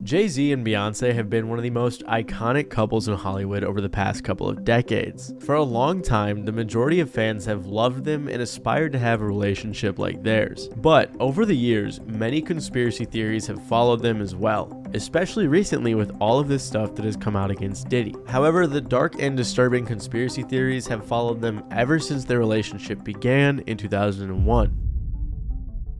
Jay Z and Beyonce have been one of the most iconic couples in Hollywood over the past couple of decades. For a long time, the majority of fans have loved them and aspired to have a relationship like theirs. But over the years, many conspiracy theories have followed them as well, especially recently with all of this stuff that has come out against Diddy. However, the dark and disturbing conspiracy theories have followed them ever since their relationship began in 2001.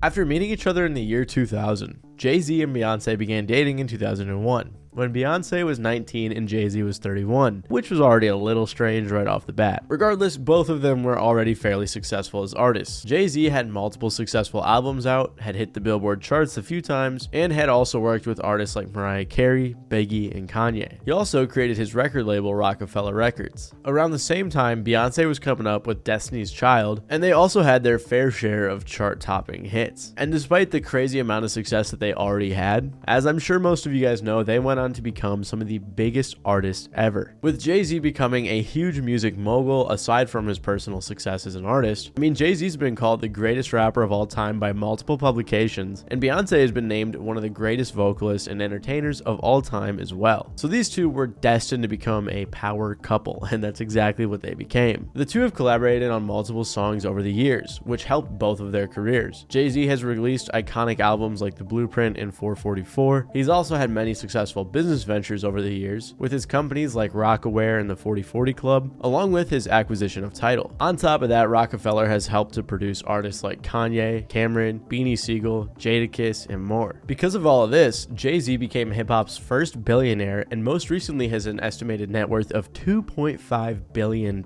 After meeting each other in the year 2000, Jay Z and Beyonce began dating in 2001, when Beyonce was 19 and Jay Z was 31, which was already a little strange right off the bat. Regardless, both of them were already fairly successful as artists. Jay Z had multiple successful albums out, had hit the Billboard charts a few times, and had also worked with artists like Mariah Carey, Biggie, and Kanye. He also created his record label Rockefeller Records. Around the same time, Beyonce was coming up with Destiny's Child, and they also had their fair share of chart-topping hits. And despite the crazy amount of success that they already had, as I'm sure most of you guys know, they went on to become some of the biggest artists ever. With Jay Z becoming a huge music mogul aside from his personal success as an artist, I mean, Jay Z's been called the greatest rapper of all time by multiple publications, and Beyonce has been named one of the greatest vocalists and entertainers of all time as well. So these two were destined to become a power couple, and that's exactly what they became. The two have collaborated on multiple songs over the years, which helped both of their careers. Jay Z has released iconic albums like The Blueprint and 444. He's also had many successful business ventures over the years, with his companies like Rockaware and the 4040 Club, along with his acquisition of Tidal. On top of that, Rockefeller has helped to produce artists like Kanye, Cameron, Beanie Siegel, Jadakiss, and more. Because of all of this, Jay Z became hip-hop's first billionaire and most recently has an estimated net worth of $2.5 billion.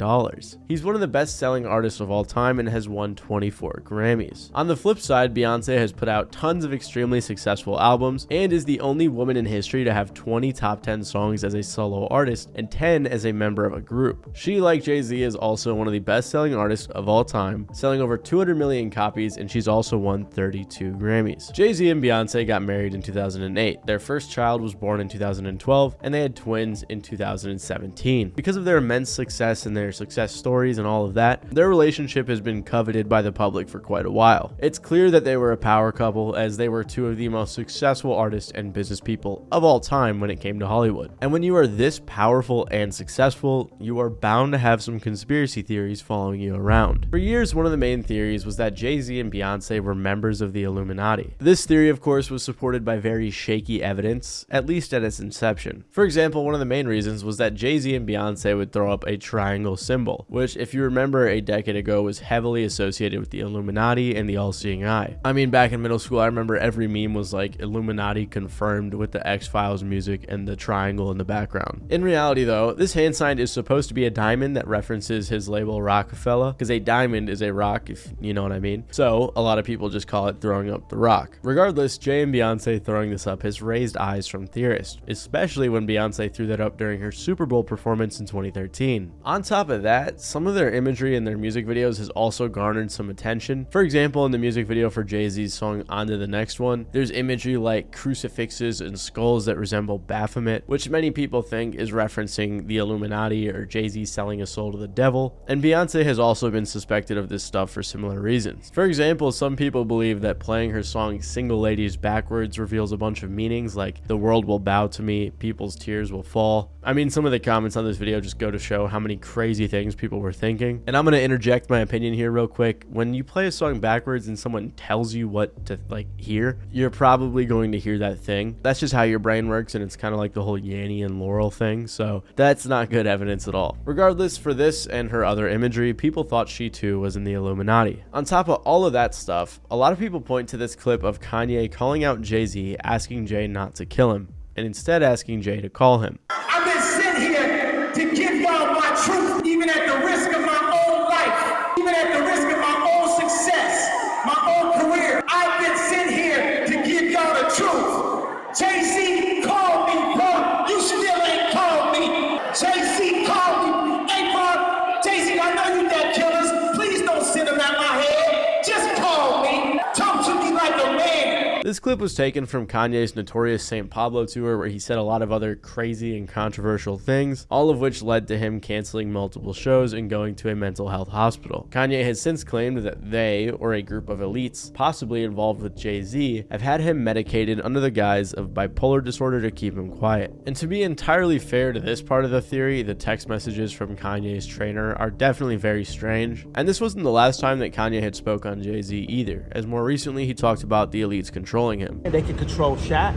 He's one of the best-selling artists of all time and has won 24 Grammys. On the flip side, Beyonce has put out tons of extremely successful albums and is the only woman in history to have 20 top 10 songs as a solo artist and 10 as a member of a group. She, like Jay Z, is also one of the best-selling artists of all time, selling over 200 million copies, and she's also won 32 Grammys. Jay Z and Beyonce got married in 2008. Their first child was born in 2012, and they had twins in 2017. Because of their immense success and their success stories and all of that, their relationship has been coveted by the public for quite a while. It's clear that they were a power couple, as they were two of the most successful artists and business people of all time when it came to Hollywood. And when you are this powerful and successful, you are bound to have some conspiracy theories following you around. For years, one of the main theories was that Jay Z and Beyonce were members of the Illuminati. This theory, of course, was supported by very shaky evidence, at least at its inception. For example, one of the main reasons was that Jay Z and Beyonce would throw up a triangle symbol, which, if you remember, a decade ago was heavily associated with the Illuminati and the all-seeing eye. I mean, back in middle school, I remember every meme was like Illuminati confirmed with the X-Files music and the triangle in the background. In reality though, this hand sign is supposed to be a diamond that references his label Rockefeller, because a diamond is a rock, if you know what I mean. So a lot of people just call it throwing up the rock. Regardless, Jay and Beyonce throwing this up has raised eyes from theorists, especially when Beyonce threw that up during her Super Bowl performance in 2013. On top of that, some of their imagery in their music videos has also garnered some attention. For example, in the music video for Jay Z's song On to the Next One, there's imagery like crucifixes and skulls that resemble Baphomet, which many people think is referencing the Illuminati or Jay-Z selling a soul to the devil, and Beyonce has also been suspected of this stuff for similar reasons. For example, some people believe that playing her song Single Ladies backwards reveals a bunch of meanings like the world will bow to me, people's tears will fall. I mean, some of the comments on this video just go to show how many crazy things people were thinking, and I'm going to interject my opinion here real quick. When you play a song backwards and someone tells you what to hear, you're probably going to hear that thing. That's just how your brain works, and it's kind of like the whole Yanny and Laurel thing, so that's not good evidence at all. Regardless, for this and her other imagery, people thought she too was in the Illuminati. On top of all of that stuff, a lot of people point to this clip of Kanye calling out Jay Z, asking Jay not to kill him, and instead asking Jay to call him. I've been sent here to give y'all my truth, even at the risk of my own life, even at the risk of my own success, my own career. I've been sent here to give y'all the truth. Jay Z called me, bro. You still ain't called me. Jay Z called me. Hey, bro, Jay Z, I know you got killers. Please don't send them at my head. Just call me. Talk to me like a man. This clip was taken from Kanye's notorious St. Pablo tour, where he said a lot of other crazy and controversial things, all of which led to him canceling multiple shows and going to a mental health hospital. Kanye has since claimed that they, or a group of elites, possibly involved with Jay Z, have had him medicated under the guise of bipolar disorder to keep him quiet. And to be entirely fair to this part of the theory, the text messages from Kanye's trainer are definitely very strange. And this wasn't the last time that Kanye had spoke on Jay Z either, as more recently he talked about the elites controlling him. They can control Shaq,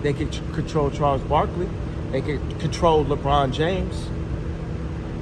they can control Charles Barkley, they can control LeBron James,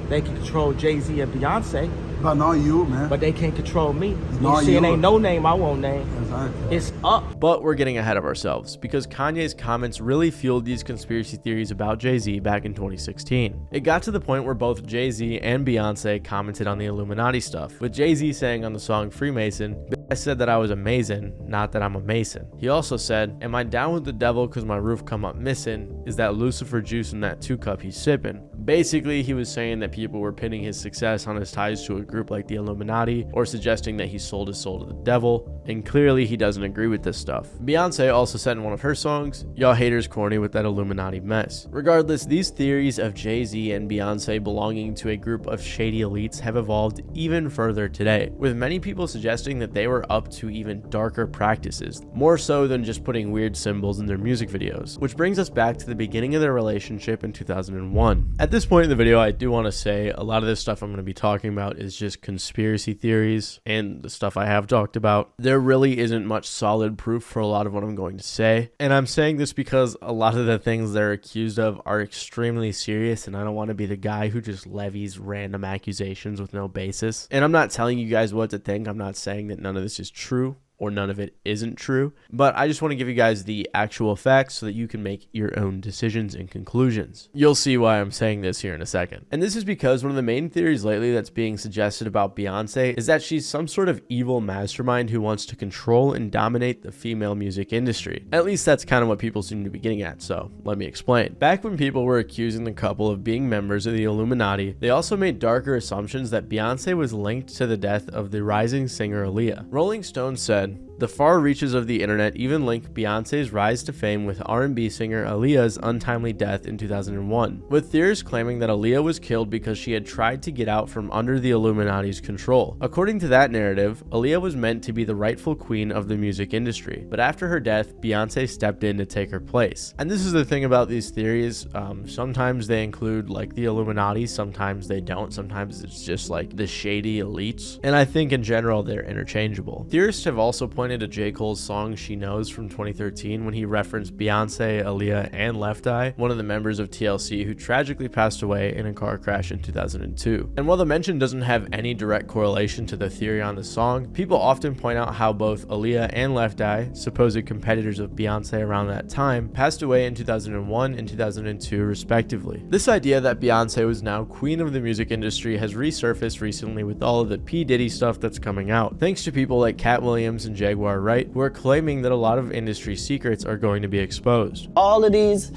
they can control Jay Z and Beyonce. But not you, man. But they can't control me. Not You see, you. it ain't no name I won't name. Exactly. It's up. But we're getting ahead of ourselves, because Kanye's comments really fueled these conspiracy theories about Jay Z back in 2016. It got to the point where both Jay Z and Beyonce commented on the Illuminati stuff, with Jay Z saying on the song Freemason, "I said that I was a Mason, not that I'm a Mason." He also said, "Am I down with the devil cause my roof come up missing? Is that Lucifer juice in that 2-cup he's sipping?" Basically, he was saying that people were pinning his success on his ties to a group like the Illuminati, or suggesting that he sold his soul to the devil, and clearly he doesn't agree with this stuff. Beyonce also said in one of her songs, "Y'all haters corny with that Illuminati mess." Regardless, these theories of Jay Z and Beyonce belonging to a group of shady elites have evolved even further today, with many people suggesting that they were up to even darker practices, more so than just putting weird symbols in their music videos, which brings us back to the beginning of their relationship in 2001. At this point in the video, I do want to say a lot of this stuff I'm going to be talking about is just conspiracy theories and the stuff I have talked about. There really isn't much solid proof for a lot of what I'm going to say, and I'm saying this because a lot of the things they're accused of are extremely serious, and I don't want to be the guy who just levies random accusations with no basis. And I'm not telling you guys what to think. I'm not saying that none of this is true or none of it isn't true, but I just want to give you guys the actual facts so that you can make your own decisions and conclusions. You'll see why I'm saying this here in a second. And this is because one of the main theories lately that's being suggested about Beyonce is that she's some sort of evil mastermind who wants to control and dominate the female music industry. At least that's kind of what people seem to be getting at, so let me explain. Back when people were accusing the couple of being members of the Illuminati, they also made darker assumptions that Beyonce was linked to the death of the rising singer Aaliyah. Rolling Stone said, "The far reaches of the internet even link Beyonce's rise to fame with R&B singer Aaliyah's untimely death in 2001, with theorists claiming that Aaliyah was killed because she had tried to get out from under the Illuminati's control. According to that narrative, Aaliyah was meant to be the rightful queen of the music industry, but after her death, Beyonce stepped in to take her place." And this is the thing about these theories, sometimes they include like the Illuminati, sometimes they don't, sometimes it's just like the shady elites, and I think in general they're interchangeable. Theorists have also pointed to J. Cole's song She Knows from 2013 when he referenced Beyonce, Aaliyah, and Left Eye, one of the members of TLC who tragically passed away in a car crash in 2002. And while the mention doesn't have any direct correlation to the theory on the song, people often point out how both Aaliyah and Left Eye, supposed competitors of Beyonce around that time, passed away in 2001 and 2002 respectively. This idea that Beyonce was now queen of the music industry has resurfaced recently with all of the P. Diddy stuff that's coming out, thanks to people like Cat Williams and Jaguar Wright, who are claiming that a lot of industry secrets are going to be exposed. All of these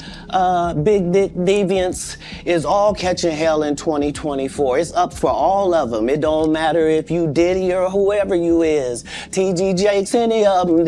big dick deviants is all catching hell in 2024. It's up for all of them. It don't matter if you Diddy or whoever you is, TG Jakes, any of them.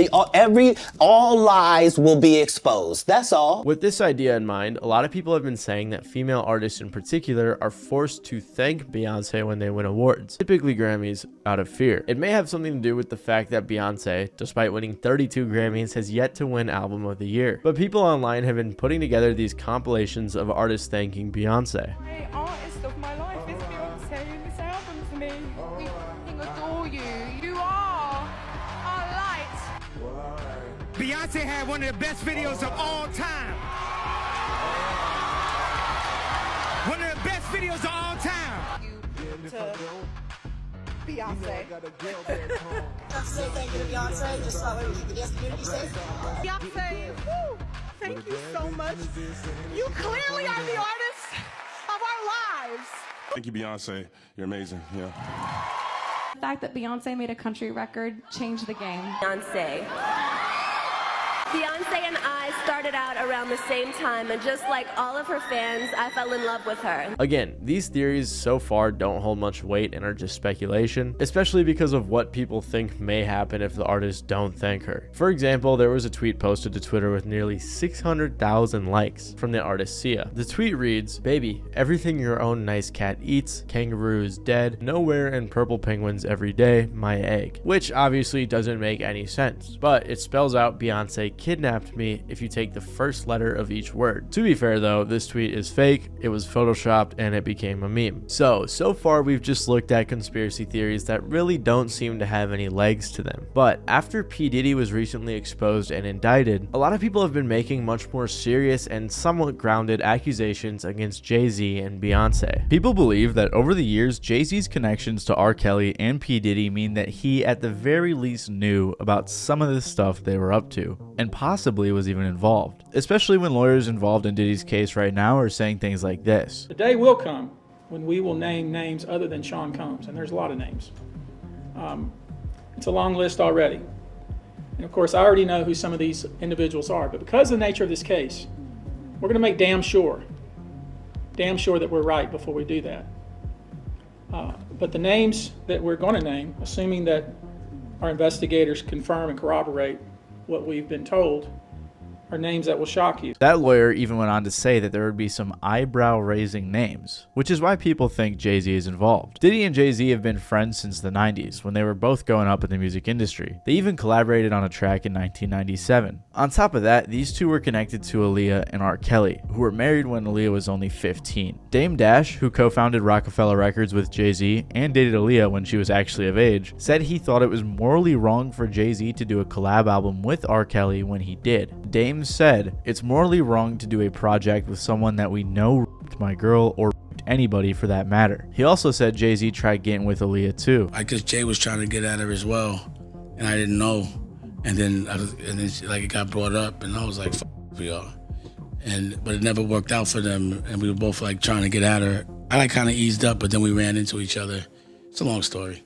All lies will be exposed. That's all. With this idea in mind, a lot of people have been saying that female artists in particular are forced to thank Beyonce when they win awards, typically Grammys, out of fear. It may have something to do with the fact that Beyonce, despite winning 32 Grammys, has yet to win Album of the Year. But people online have been putting together these compilations of artists thanking Beyonce. The artist of my life is Beyonce in this album for me. We adore you. You are our light. Beyonce had one of the best videos of all time. One of the best videos of all time. You to Beyonce. Say thank you to Beyonce, just so we keep the dance community safe. Beyonce, woo, thank you so much. You clearly are the artist of our lives. Thank you, Beyonce. You're amazing. Yeah. The fact that Beyonce made a country record changed the game. Beyonce. Beyonce and I started out around the same time, and just like all of her fans, I fell in love with her. Again, these theories so far don't hold much weight and are just speculation, especially because of what people think may happen if the artists don't thank her. For example, there was a tweet posted to Twitter with nearly 600,000 likes from the artist Sia. The tweet reads, "Baby, everything your own nice cat eats, kangaroo is dead, nowhere and purple penguins every day, my egg." Which obviously doesn't make any sense, but it spells out Beyonce kidnapped me if you take the first letter of each word. To be fair though, this tweet is fake, it was photoshopped, and it became a meme. So far we've just looked at conspiracy theories that really don't seem to have any legs to them. But after P. Diddy was recently exposed and indicted, a lot of people have been making much more serious and somewhat grounded accusations against Jay Z and Beyonce. People believe that over the years, Jay Z's connections to R. Kelly and P. Diddy mean that he at the very least knew about some of the stuff they were up to, and possibly was even involved. Especially when lawyers involved in Diddy's case right now are saying things like this. The day will come when we will name names other than Sean Combs, and there's a lot of names. It's a long list already. And of course, I already know who some of these individuals are, but because of the nature of this case, we're gonna make damn sure that we're right before we do that. But the names that we're gonna name, assuming that our investigators confirm and corroborate what we've been told, are names that will shock you. That lawyer even went on to say that there would be some eyebrow-raising names, which is why people think Jay-Z is involved. Diddy and Jay-Z have been friends since the 90s, when they were both going up in the music industry. They even collaborated on a track in 1997. On top of that, these two were connected to Aaliyah and R. Kelly, who were married when Aaliyah was only 15. Dame Dash, who co-founded Rockefeller Records with Jay-Z and dated Aaliyah when she was actually of age, said he thought it was morally wrong for Jay-Z to do a collab album with R. Kelly when he did. Dame said, "It's morally wrong to do a project with someone that we know raped my girl or raped anybody for that matter." He also said Jay-Z tried getting with Aaliyah too. I guess Jay was trying to get at her as well, and I didn't know. And then it got brought up, and I was like, "F for y'all." But it never worked out for them, and we were both like trying to get at her. I kind of eased up, but then we ran into each other. It's a long story.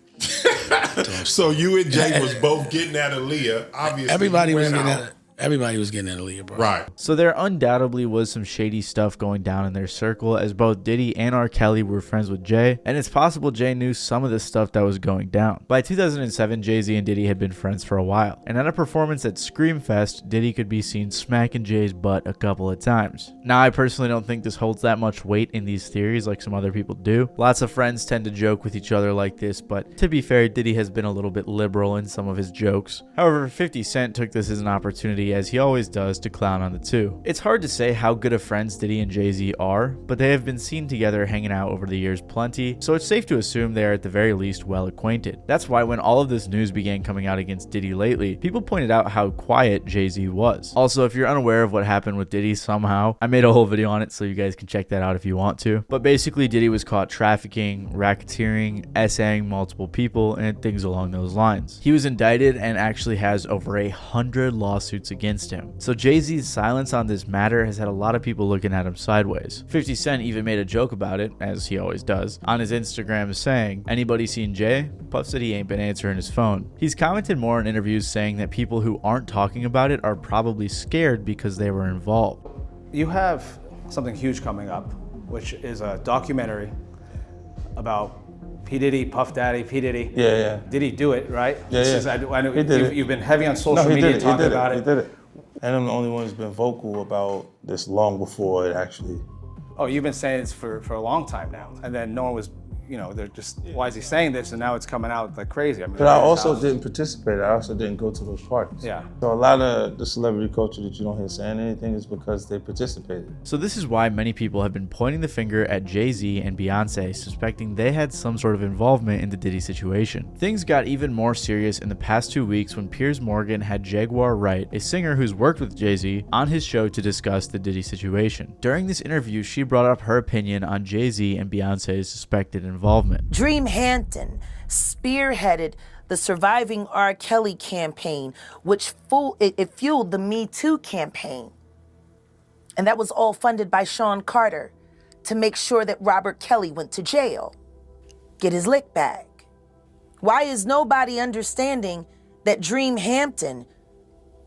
So you and Jay was both getting at Aaliyah. Obviously, everybody was getting at her. Everybody was getting at Aaliyah, bro. Right. So there undoubtedly was some shady stuff going down in their circle, as both Diddy and R. Kelly were friends with Jay, and it's possible Jay knew some of the stuff that was going down. By 2007, Jay-Z and Diddy had been friends for a while, and at a performance at Screamfest, Diddy could be seen smacking Jay's butt a couple of times. Now, I personally don't think this holds that much weight in these theories like some other people do. Lots of friends tend to joke with each other like this, but to be fair, Diddy has been a little bit liberal in some of his jokes. However, 50 Cent took this as an opportunity, as he always does, to clown on the two. It's hard to say how good of friends Diddy and Jay-Z are, but they have been seen together hanging out over the years plenty, so it's safe to assume they are at the very least well acquainted. That's why when all of this news began coming out against Diddy lately, people pointed out how quiet Jay-Z was. Also, if you're unaware of what happened with Diddy somehow, I made a whole video on it, so you guys can check that out if you want to. But basically, Diddy was caught trafficking, racketeering, essaying multiple people, and things along those lines. He was indicted and actually has over 100 lawsuits against him. So Jay-Z's silence on this matter has had a lot of people looking at him sideways. 50 Cent even made a joke about it, as he always does, on his Instagram saying, "Anybody seen Jay?" Puff said he ain't been answering his phone. He's commented more in interviews saying that people who aren't talking about it are probably scared because they were involved. You have something huge coming up, which is a documentary about P. Diddy, Puff Daddy, P. Diddy. Yeah. Did he do it, right? I know he did it. You've been heavy on social media talking about it. He did it. And I'm the only one who's been vocal about this long before it actually. Oh, you've been saying this for a long time now. And then no one was, they're just, why is he saying this? And now it's coming out like crazy. I mean, but I also didn't participate. I also didn't go to those parties. Yeah. So a lot of the celebrity culture that you don't hear saying anything is because they participated. So this is why many people have been pointing the finger at Jay Z and Beyonce, suspecting they had some sort of involvement in the Diddy situation. Things got even more serious in the past 2 weeks when Piers Morgan had Jaguar Wright, a singer who's worked with Jay Z, on his show to discuss the Diddy situation. During this interview, she brought up her opinion on Jay Z and Beyonce's suspected involvement. Dream Hampton spearheaded the Surviving R. Kelly campaign, which fueled the Me Too campaign. And that was all funded by Sean Carter to make sure that Robert Kelly went to jail, get his lick back. Why is nobody understanding that Dream Hampton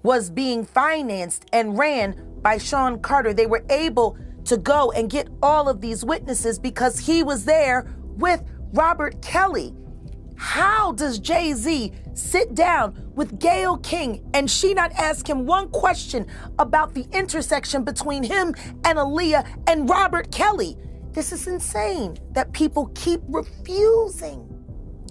was being financed and ran by Sean Carter. They were able to go and get all of these witnesses because he was there with Robert Kelly. How does Jay Z sit down with Gayle King and she not ask him one question about the intersection between him and Aaliyah and Robert Kelly? This is insane that people keep refusing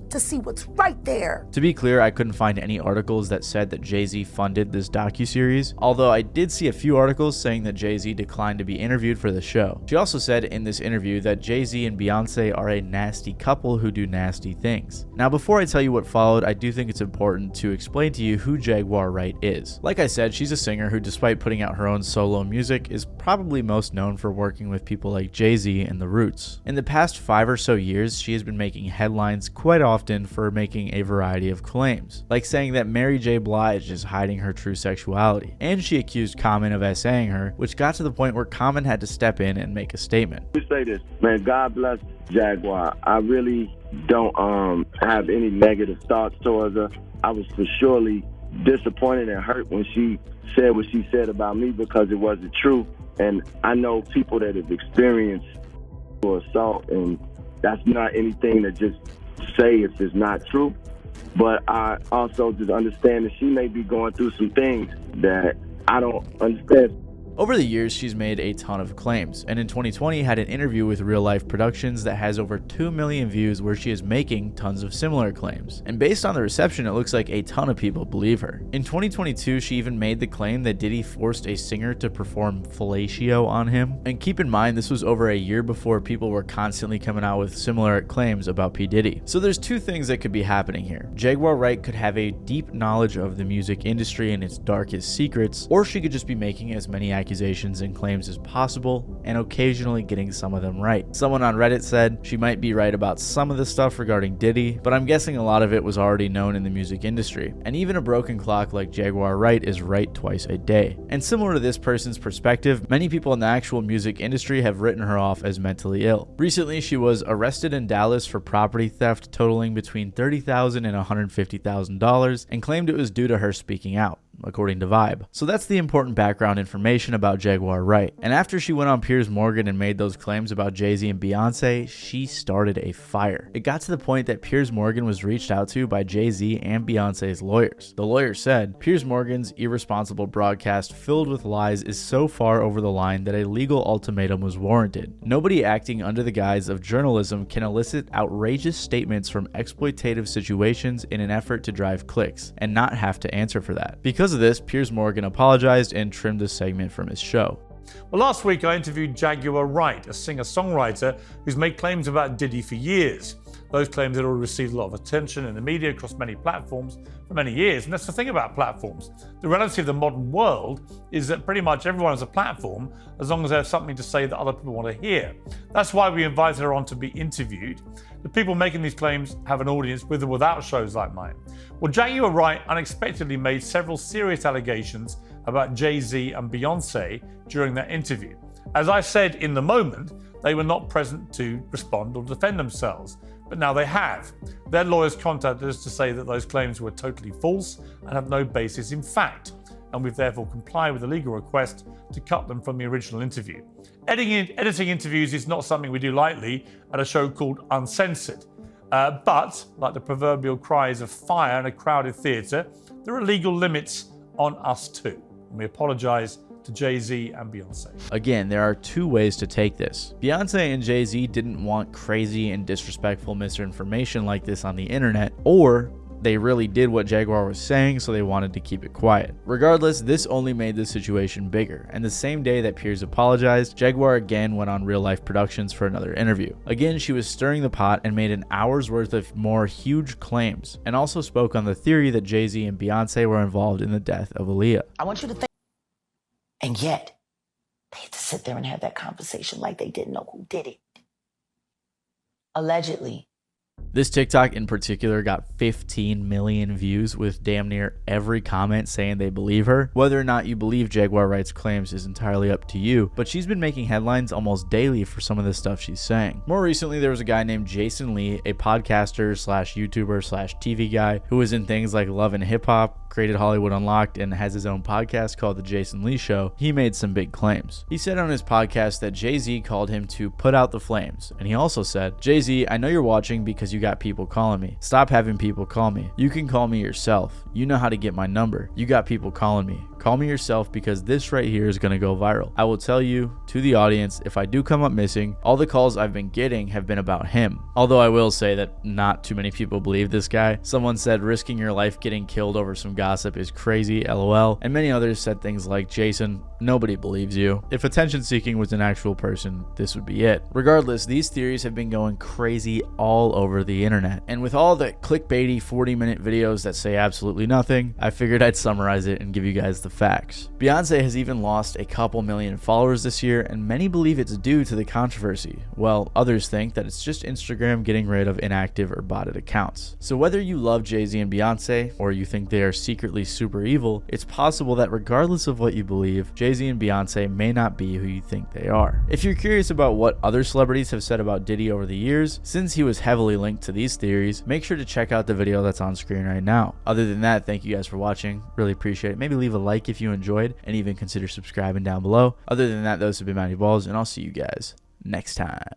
to see what's right there. To be clear, I couldn't find any articles that said that Jay Z funded this docuseries, although I did see a few articles saying that Jay Z declined to be interviewed for the show. She also said in this interview that Jay Z and Beyonce are a nasty couple who do nasty things. Now, before I tell you what followed, I do think it's important to explain to you who Jaguar Wright is. Like I said, she's a singer who, despite putting out her own solo music, is probably most known for working with people like Jay Z and The Roots. In the past 5 or so years, she has been making headlines quite often for making a variety of claims, like saying that Mary J. Blige is hiding her true sexuality, and she accused Common of essaying her, which got to the point where Common had to step in and make a statement. Let me say this, man, God bless Jaguar. I really don't have any negative thoughts towards her. I was for surely disappointed and hurt when she said what she said about me because it wasn't true, and I know people that have experienced assault, and that's not anything that just say if it's not true, but I also just understand that she may be going through some things that I don't understand. Over the years, she's made a ton of claims, and in 2020 had an interview with Real Life Productions that has over 2 million views where she is making tons of similar claims. And based on the reception, it looks like a ton of people believe her. In 2022, she even made the claim that Diddy forced a singer to perform fellatio on him. And keep in mind, this was over a year before people were constantly coming out with similar claims about P. Diddy. So there's two things that could be happening here. Jaguar Wright could have a deep knowledge of the music industry and its darkest secrets, or she could just be making as many accusations and claims as possible and occasionally getting some of them right. Someone on Reddit said she might be right about some of the stuff regarding Diddy, but I'm guessing a lot of it was already known in the music industry. And even a broken clock like Jaguar Wright is right twice a day. And similar to this person's perspective, many people in the actual music industry have written her off as mentally ill. Recently, she was arrested in Dallas for property theft totaling between $30,000 and $150,000 and claimed it was due to her speaking out, according to Vibe. So that's the important background information about Jaguar Wright. And after she went on Piers Morgan and made those claims about Jay Z and Beyonce, she started a fire. It got to the point that Piers Morgan was reached out to by Jay Z and Beyonce's lawyers. The lawyer said, Piers Morgan's irresponsible broadcast filled with lies is so far over the line that a legal ultimatum was warranted. Nobody acting under the guise of journalism can elicit outrageous statements from exploitative situations in an effort to drive clicks and not have to answer for that. Because of this, Piers Morgan apologized and trimmed the segment from his show. Well, last week I interviewed Jaguar Wright, a singer-songwriter who's made claims about Diddy for years. Those claims had already received a lot of attention in the media across many platforms for many years. And that's the thing about platforms. The reality of the modern world is that pretty much everyone has a platform as long as they have something to say that other people want to hear. That's why we invited her on to be interviewed. The people making these claims have an audience with or without shows like mine. Well, Jaguar Wright unexpectedly made several serious allegations about Jay Z and Beyonce during that interview. As I said in the moment, they were not present to respond or defend themselves, but now they have. Their lawyers contacted us to say that those claims were totally false and have no basis in fact, and we've therefore complied with the legal request to cut them from the original interview. Editing interviews is not something we do lightly at a show called Uncensored. But, like the proverbial cries of fire in a crowded theatre, there are legal limits on us too. And we apologise to Jay Z and Beyonce. Again, there are two ways to take this. Beyonce and Jay Z didn't want crazy and disrespectful misinformation like this on the internet, or they really did what Jaguar was saying, so they wanted to keep it quiet. Regardless, this only made the situation bigger, and the same day that Piers apologized, Jaguar again went on Real Life Productions for another interview. Again, she was stirring the pot and made an hour's worth of more huge claims, and also spoke on the theory that Jay Z and Beyonce were involved in the death of Aaliyah. I want you to think, and yet they had to sit there and have that conversation like they didn't know who did it. Allegedly. This TikTok in particular got 15 million views, with damn near every comment saying they believe her. Whether or not you believe Jaguar Wright's claims is entirely up to you, but she's been making headlines almost daily for some of the stuff she's saying. More recently, there was a guy named Jason Lee, a podcaster slash YouTuber slash TV guy who was in things like Love and Hip Hop, created Hollywood Unlocked and has his own podcast called The Jason Lee Show, he made some big claims. He said on his podcast that Jay Z called him to put out the flames, and he also said, "Jay Z, I know you're watching because you got people calling me. Stop having people call me. You can call me yourself. You know how to get my number. You got people calling me. Call me yourself because this right here is gonna go viral. I will tell you, to the audience, if I do come up missing, all the calls I've been getting have been about him." Although I will say that not too many people believe this guy. Someone said risking your life getting killed over some gossip is crazy, lol. And many others said things like, "Jason, nobody believes you. If attention seeking was an actual person, this would be it." Regardless, these theories have been going crazy all over the internet. And with all the clickbaity 40-minute videos that say absolutely nothing, I figured I'd summarize it and give you guys the facts. Beyonce has even lost a couple million followers this year, and many believe it's due to the controversy, while others think that it's just Instagram getting rid of inactive or botted accounts. So whether you love Jay Z and Beyonce, or you think they are secretly super evil, it's possible that regardless of what you believe, Jay Z and Beyonce may not be who you think they are. If you're curious about what other celebrities have said about Diddy over the years, since he was heavily linked to these theories, make sure to check out the video that's on screen right now. Other than that, thank you guys for watching. Really appreciate it. Maybe leave a like if you enjoyed, and even consider subscribing down below. Other than that, those have been Matty Balls, and I'll see you guys next time.